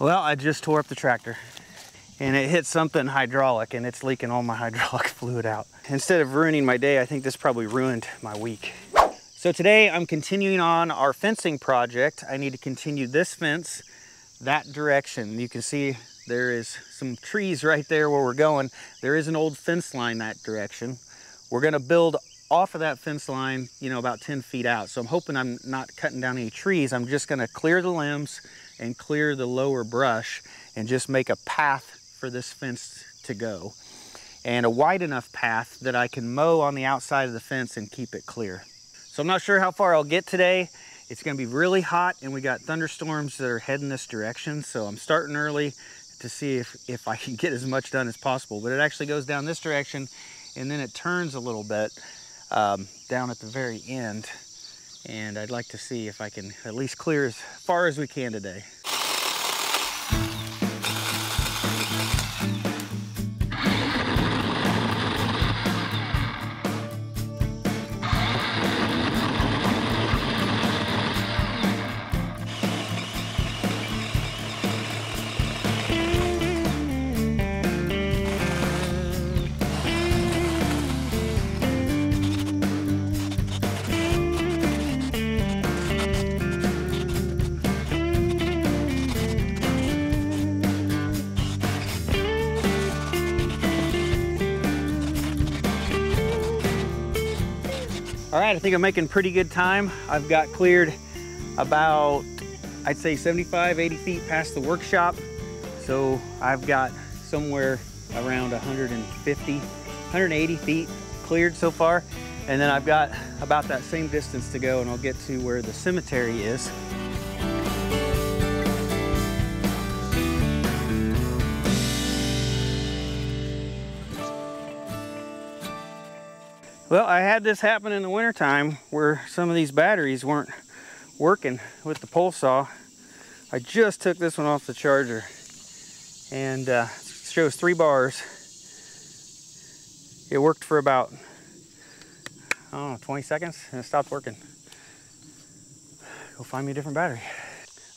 Well, I just tore up the tractor and it hit something hydraulic and it's leaking all my hydraulic fluid out. Instead of ruining my day, I think this probably ruined my week. So today I'm continuing on our fencing project. I need to continue this fence that direction. You can see there is some trees right there where we're going. There is an old fence line that direction. We're gonna build off of that fence line, you know, about 10 feet out. So I'm hoping I'm not cutting down any trees. I'm just gonna clear the limbs and clear the lower brush and just make a path for this fence to go. And a wide enough path that I can mow on the outside of the fence and keep it clear. So I'm not sure how far I'll get today. It's gonna be really hot and we got thunderstorms that are heading this direction. So I'm starting early to see if I can get as much done as possible. But it actually goes down this direction and then it turns a little bit down at the very end. And I'd like to see if I can at least clear as far as we can today. All right, I think I'm making pretty good time. I've got cleared about, I'd say 75, 80 feet past the workshop. So I've got somewhere around 150, 180 feet cleared so far. And then I've got about that same distance to go and I'll get to where the cemetery is. Well, I had this happen in the wintertime where some of these batteries weren't working with the pole saw. I just took this one off the charger and it shows 3 bars. It worked for about, I don't know, 20 seconds and it stopped working. Go find me a different battery.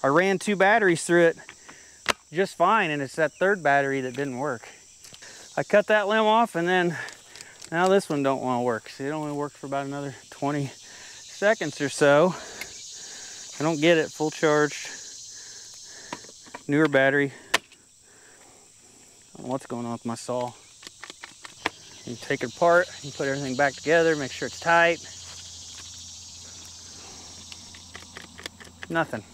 I ran 2 batteries through it just fine and it's that 3rd battery that didn't work. I cut that limb off and then now this one don't want to work. See, it only worked for about another 20 seconds or so. I don't get it full charged. Newer battery. I don't know what's going on with my saw. You take it apart, you put everything back together, make sure it's tight. Nothing.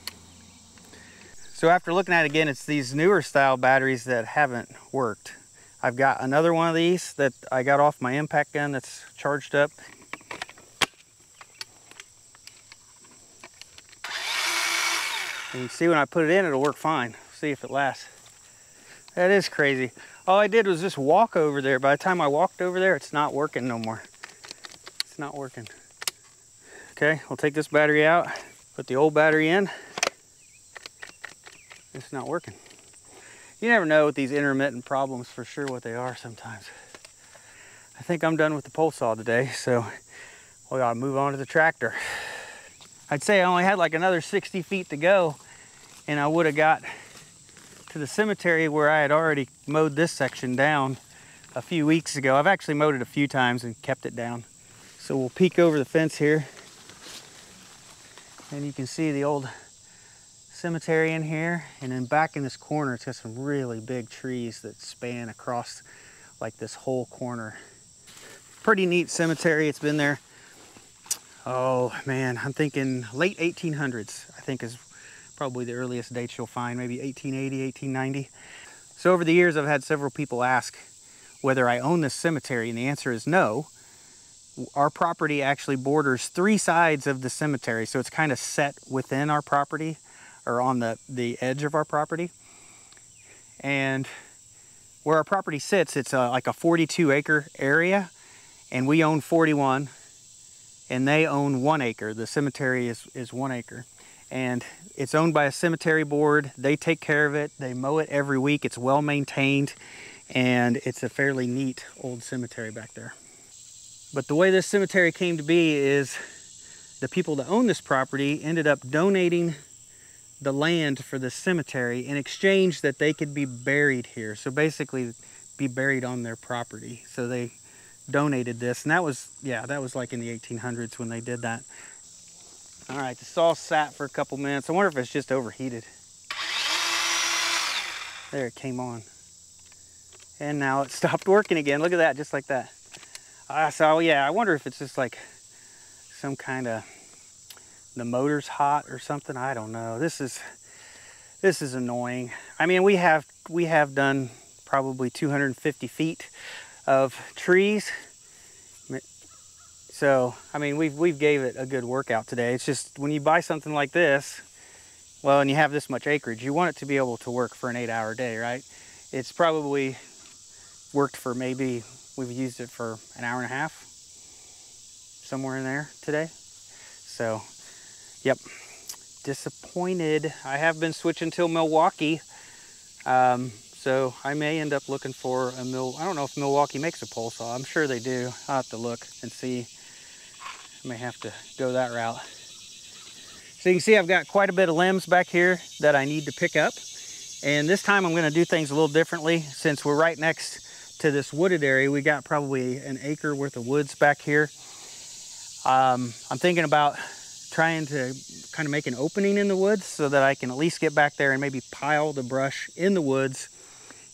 So after looking at it again, it's these newer style batteries that haven't worked. I've got another one of these that I got off my impact gun that's charged up. And you see when I put it in, it'll work fine. See if it lasts. That is crazy. All I did was just walk over there. By the time I walked over there, it's not working no more. It's not working. Okay, we'll take this battery out, put the old battery in. It's not working. You never know with these intermittent problems for sure what they are sometimes. I think I'm done with the pole saw today, so we gotta move on to the tractor. I'd say I only had like another 60 feet to go and I would have got to the cemetery where I had already mowed this section down a few weeks ago. I've actually mowed it a few times and kept it down. So we'll peek over the fence here and you can see the old cemetery in here, and then back in this corner it's got some really big trees that span across like this whole corner. Pretty neat cemetery. It's been there, oh man, I'm thinking late 1800s I think is probably the earliest dates you'll find, maybe 1880, 1890. So over the years I've had several people ask whether I own this cemetery, and the answer is no. Our property actually borders 3 sides of the cemetery, so it's kind of set within our property, or on the edge of our property. And where our property sits, it's like a 42-acre area, and we own 41, and they own 1 acre. The cemetery is 1 acre. And it's owned by a cemetery board. They take care of it. They mow it every week. It's well maintained, and it's a fairly neat old cemetery back there. But the way this cemetery came to be is the people that own this property ended up donating the land for the cemetery in exchange that they could be buried here. So basically be buried on their property. So they donated this, and that was, yeah, that was like in the 1800s when they did that. All right, the saw sat for a couple minutes. I wonder if it's just overheated. There, it came on. And now it stopped working again. Look at that, just like that. So yeah, I wonder if it's just like some kind of, the motor's hot or something. I don't know. This is annoying. I mean, we have done probably 250 feet of trees. So, I mean, we've gave it a good workout today. It's just when you buy something like this, well, and you have this much acreage, you want it to be able to work for an 8-hour day, right? It's probably worked for, maybe we've used it for an hour and a half, somewhere in there today. So, yep, disappointed. I have been switching till Milwaukee. So I may end up looking for a I don't know if Milwaukee makes a pole saw. I'm sure they do. I'll have to look and see. I may have to go that route. So you can see I've got quite a bit of limbs back here that I need to pick up. And this time I'm gonna do things a little differently. Since we're right next to this wooded area, we got probably an acre worth of woods back here. I'm thinking about trying to kind of make an opening in the woods so that I can at least get back there and maybe pile the brush in the woods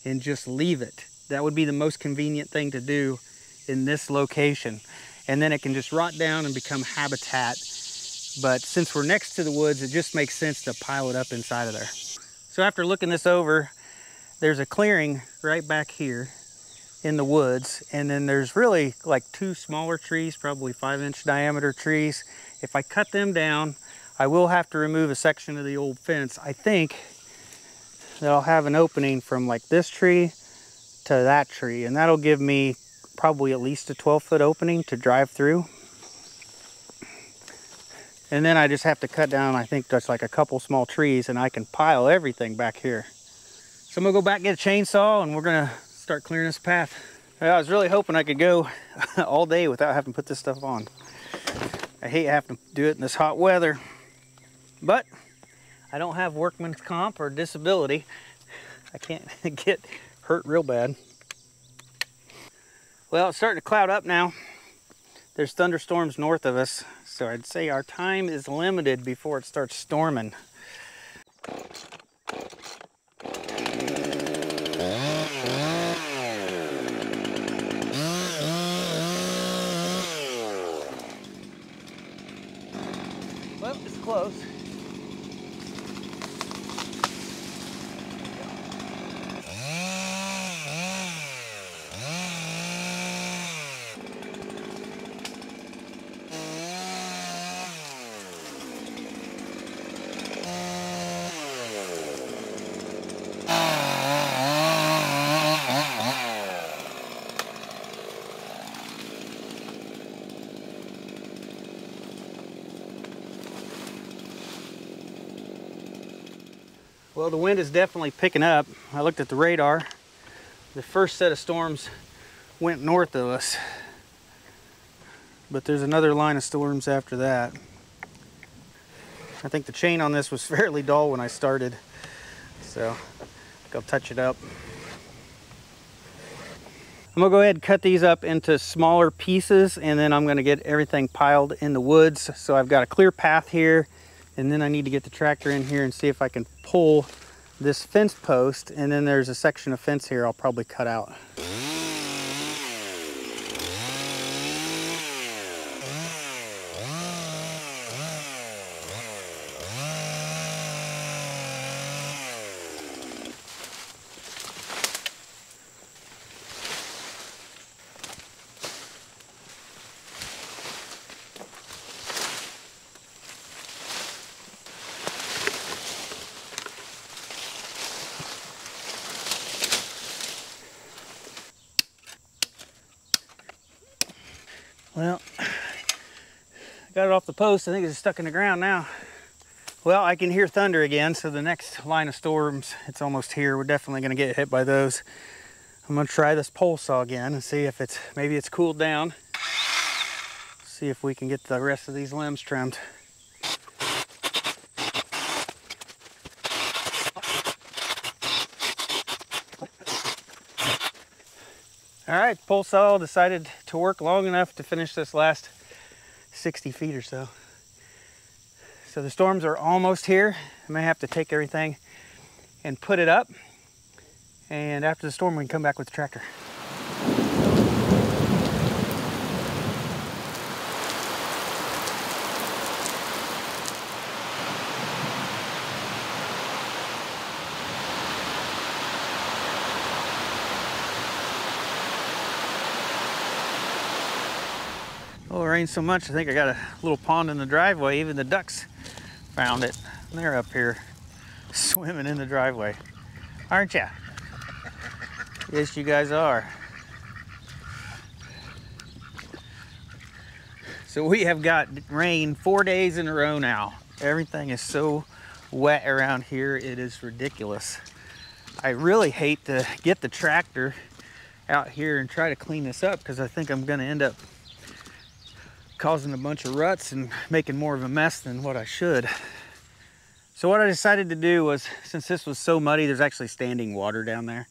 and just leave it. That would be the most convenient thing to do in this location. And then it can just rot down and become habitat. But since we're next to the woods, it just makes sense to pile it up inside of there. So after looking this over, there's a clearing right back here in the woods. And then there's really like 2 smaller trees, probably 5-inch diameter trees. If I cut them down, I will have to remove a section of the old fence. I think that I'll have an opening from like this tree to that tree, and that'll give me probably at least a 12-foot opening to drive through. And then I just have to cut down, I think, just like a couple small trees, and I can pile everything back here. So I'm gonna go back and get a chainsaw, and we're gonna start clearing this path. I was really hoping I could go all day without having to put this stuff on. I hate having to do it in this hot weather, but I don't have workman's comp or disability. I can't get hurt real bad. Well, it's starting to cloud up now. There's thunderstorms north of us, so I'd say our time is limited before it starts storming. Well, it's close. Well, the wind is definitely picking up. I looked at the radar. The first set of storms went north of us, but there's another line of storms after that. I think the chain on this was fairly dull when I started, so I'll touch it up. I'm gonna go ahead and cut these up into smaller pieces, and then I'm gonna get everything piled in the woods. So I've got a clear path here, and then I need to get the tractor in here and see if I can pull this fence post, and then there's a section of fence here I'll probably cut out. Well, I got it off the post. I think it's stuck in the ground now. Well, I can hear thunder again, so the next line of storms, it's almost here. We're definitely gonna get hit by those. I'm gonna try this pole saw again and see if maybe it's cooled down. See if we can get the rest of these limbs trimmed. All right, pole saw decided to work long enough to finish this last 60 feet or so. So the storms are almost here. I may have to take everything and put it up. And after the storm, we can come back with the tractor. Oh, it rained so much, I think I got a little pond in the driveway. Even the ducks found it. They're up here swimming in the driveway. Aren't ya? Yes, you guys are. So we have got rain 4 days in a row now. Everything is so wet around here, it is ridiculous. I really hate to get the tractor out here and try to clean this up, because I think I'm gonna end up causing a bunch of ruts and making more of a mess than what I should. So what I decided to do was, since this was so muddy, there's actually standing water down there,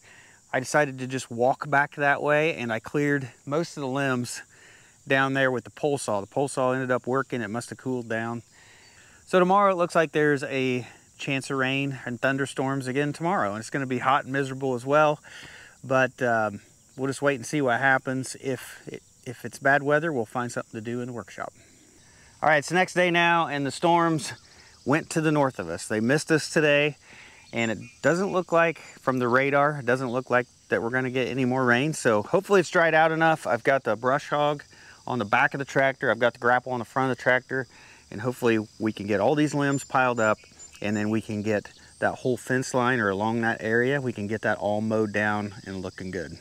I decided to just walk back that way, and I cleared most of the limbs down there with the pole saw. The pole saw ended up working. It must have cooled down. So tomorrow it looks like there's a chance of rain and thunderstorms again tomorrow, and it's going to be hot and miserable as well. But we'll just wait and see what happens. If it's bad weather, we'll find something to do in the workshop. All right, it's the next day now, and the storms went to the north of us. They missed us today, and it doesn't look like, from the radar, it doesn't look like that we're gonna get any more rain. So hopefully it's dried out enough. I've got the brush hog on the back of the tractor. I've got the grapple on the front of the tractor, and hopefully we can get all these limbs piled up, and then we can get that whole fence line or along that area, we can get that all mowed down and looking good.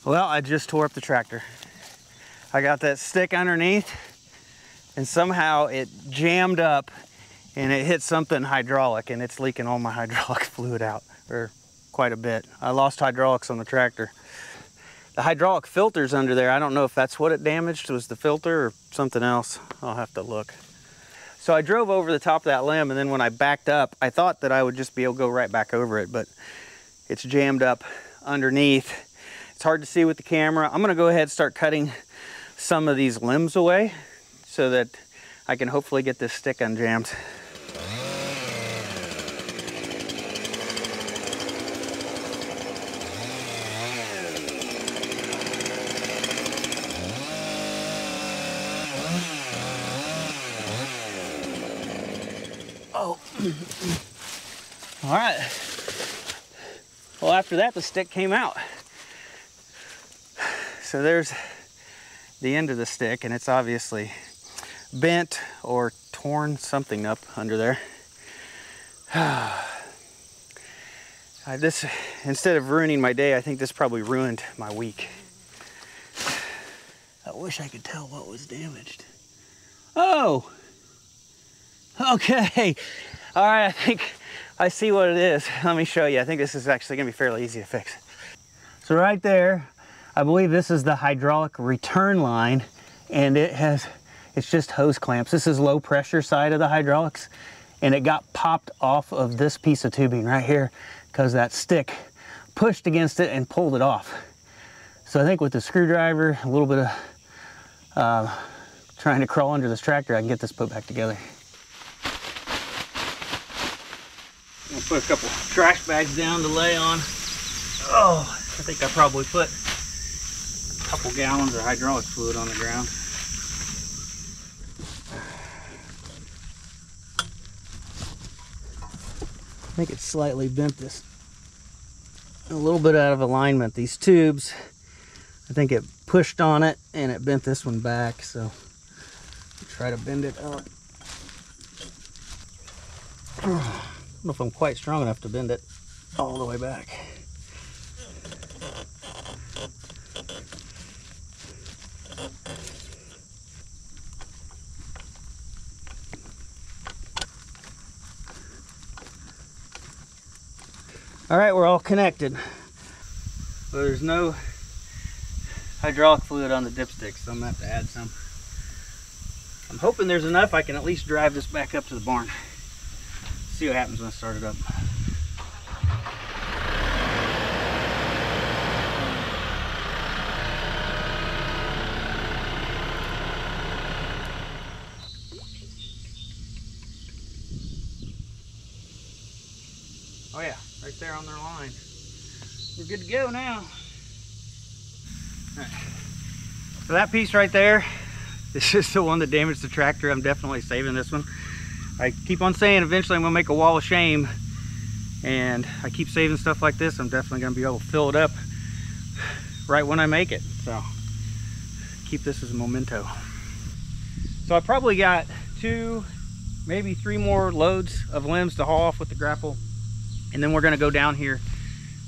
Well, I just tore up the tractor. I got that stick underneath, and somehow it jammed up and it hit something hydraulic, and it's leaking all my hydraulic fluid out, or quite a bit. I lost hydraulics on the tractor. The hydraulic filter's under there. I don't know if that's what it damaged, was the filter or something else. I'll have to look. So I drove over the top of that limb, and then when I backed up, I thought that I would just be able to go right back over it, but it's jammed up underneath. It's hard to see with the camera. I'm gonna go ahead and start cutting some of these limbs away so that I can hopefully get this stick unjammed. Oh, all right. Well, after that, the stick came out. So there's the end of the stick, and it's obviously bent or torn something up under there. Instead of ruining my day, I think this probably ruined my week. I wish I could tell what was damaged. Oh, okay. All right, I think I see what it is. Let me show you. I think this is actually gonna be fairly easy to fix. So right there, I believe this is the hydraulic return line, and it's just hose clamps. This is low pressure side of the hydraulics, and it got popped off of this piece of tubing right here because that stick pushed against it and pulled it off. So I think with the screwdriver, a little bit of trying to crawl under this tractor, I can get this put back together. I'm gonna put a couple trash bags down to lay on. Oh, I think I probably put a couple gallons of hydraulic fluid on the ground. I think it's slightly bent this a little bit out of alignment. These tubes, I think it pushed on it and it bent this one back, so try to bend it up. I don't know if I'm quite strong enough to bend it all the way back. All right, we're all connected. Well, there's no hydraulic fluid on the dipstick, so I'm gonna have to add some. I'm hoping there's enough I can at least drive this back up to the barn. See what happens when I start it up. Oh yeah, right there on their line. We're good to go now. All right. So that piece right there, this is the one that damaged the tractor. I'm definitely saving this one. I keep on saying eventually I'm gonna make a wall of shame, and I keep saving stuff like this. I'm definitely gonna be able to fill it up right when I make it. So keep this as a memento. So I probably got 2, maybe 3 more loads of limbs to haul off with the grapple. And then we're gonna go down here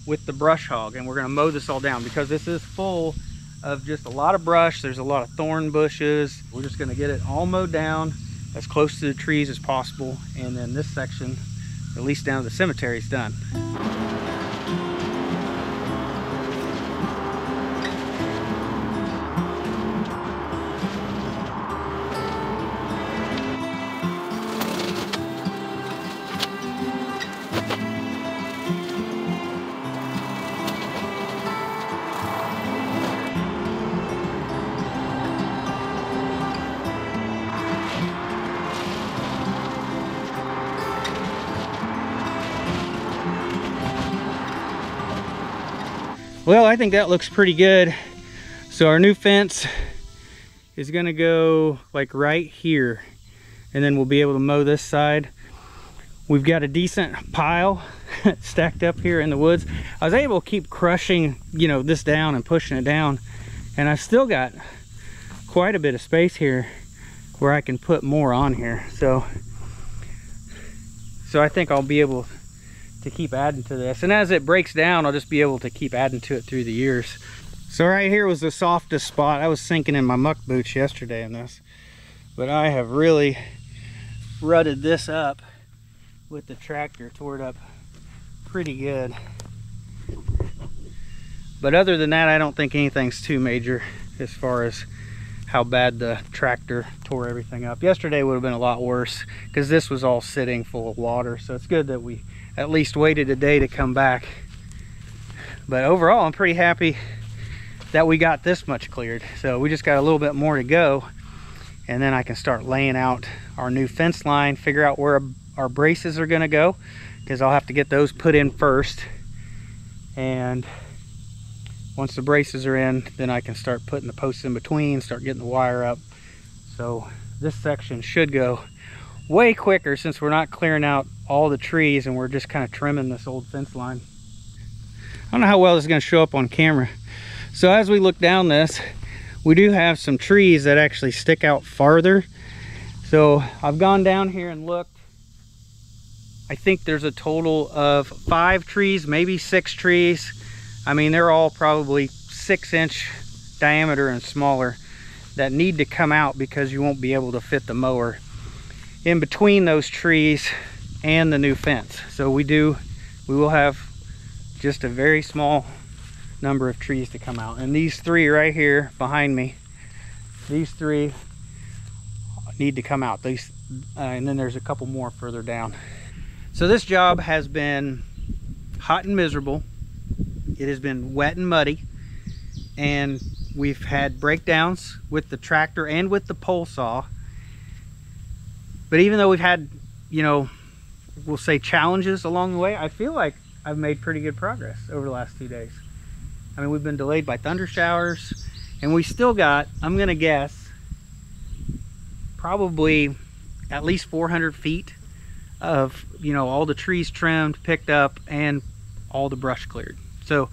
with the brush hog and we're gonna mow this all down because this is full of just a lot of brush. There's a lot of thorn bushes. We're just gonna get it all mowed down as close to the trees as possible. And then this section, at least down to the cemetery, is done. Well, I think that looks pretty good. So our new fence is gonna go like right here, and then we'll be able to mow this side. We've got a decent pile stacked up here in the woods. I was able to keep crushing, you know, this down and pushing it down, and I've still got quite a bit of space here where I can put more on here. So I think I'll be able to keep adding to this, and as it breaks down I'll just be able to keep adding to it through the years. So right here was the softest spot. I was sinking in my muck boots yesterday in this, but I have really rutted this up with the tractor, tore it up pretty good. But other than that, I don't think anything's too major as far as how bad the tractor tore everything up. Yesterday would have been a lot worse because this was all sitting full of water, so it's good that we at least waited a day to come back. But overall, I'm pretty happy that we got this much cleared. So we just got a little bit more to go, and then I can start laying out our new fence line, figure out where our braces are gonna go, because I'll have to get those put in first. And once the braces are in, then I can start putting the posts in between, start getting the wire up. So this section should go way quicker since we're not clearing out all the trees and we're just kind of trimming this old fence line. I don't know how well this is going to show up on camera. So as we look down this, we do have some trees that actually stick out farther. So I've gone down here and looked. I think there's a total of 5 trees, maybe 6 trees. I mean, they're all probably 6-inch diameter and smaller. that need to come out because you won't be able to fit the mower in between those trees and the new fence. So we will have just a very small number of trees to come out. And these three right here behind me, these three need to come out. These and then there's a couple more further down. So this job has been hot and miserable. It has been wet and muddy, and we've had breakdowns with the tractor and with the pole saw. But even though we've had, you know, we'll say challenges along the way, I feel like I've made pretty good progress over the last 2 days. I mean, we've been delayed by thunder showers, and we still got, I'm gonna guess, probably at least 400 feet of, you know, all the trees trimmed, picked up, and all the brush cleared. So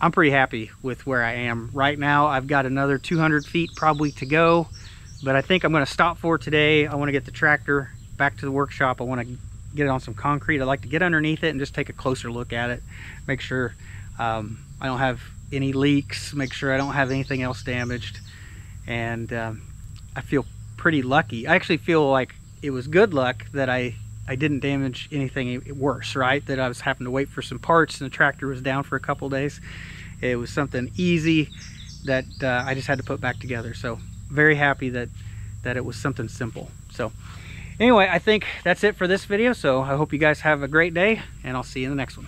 I'm pretty happy with where I am right now. I've got another 200 feet probably to go, but I think I'm going to stop for today. I want to get the tractor back to the workshop. I want to get it on some concrete. I'd like to get underneath it and just take a closer look at it, make sure I don't have any leaks, make sure I don't have anything else damaged. And I feel pretty lucky. I actually feel like it was good luck that I didn't damage anything worse, right? That I was having to wait for some parts and the tractor was down for a couple days. It was something easy that I just had to put back together. So very happy that it was something simple. So anyway, I think that's it for this video. So I hope you guys have a great day, and I'll see you in the next one.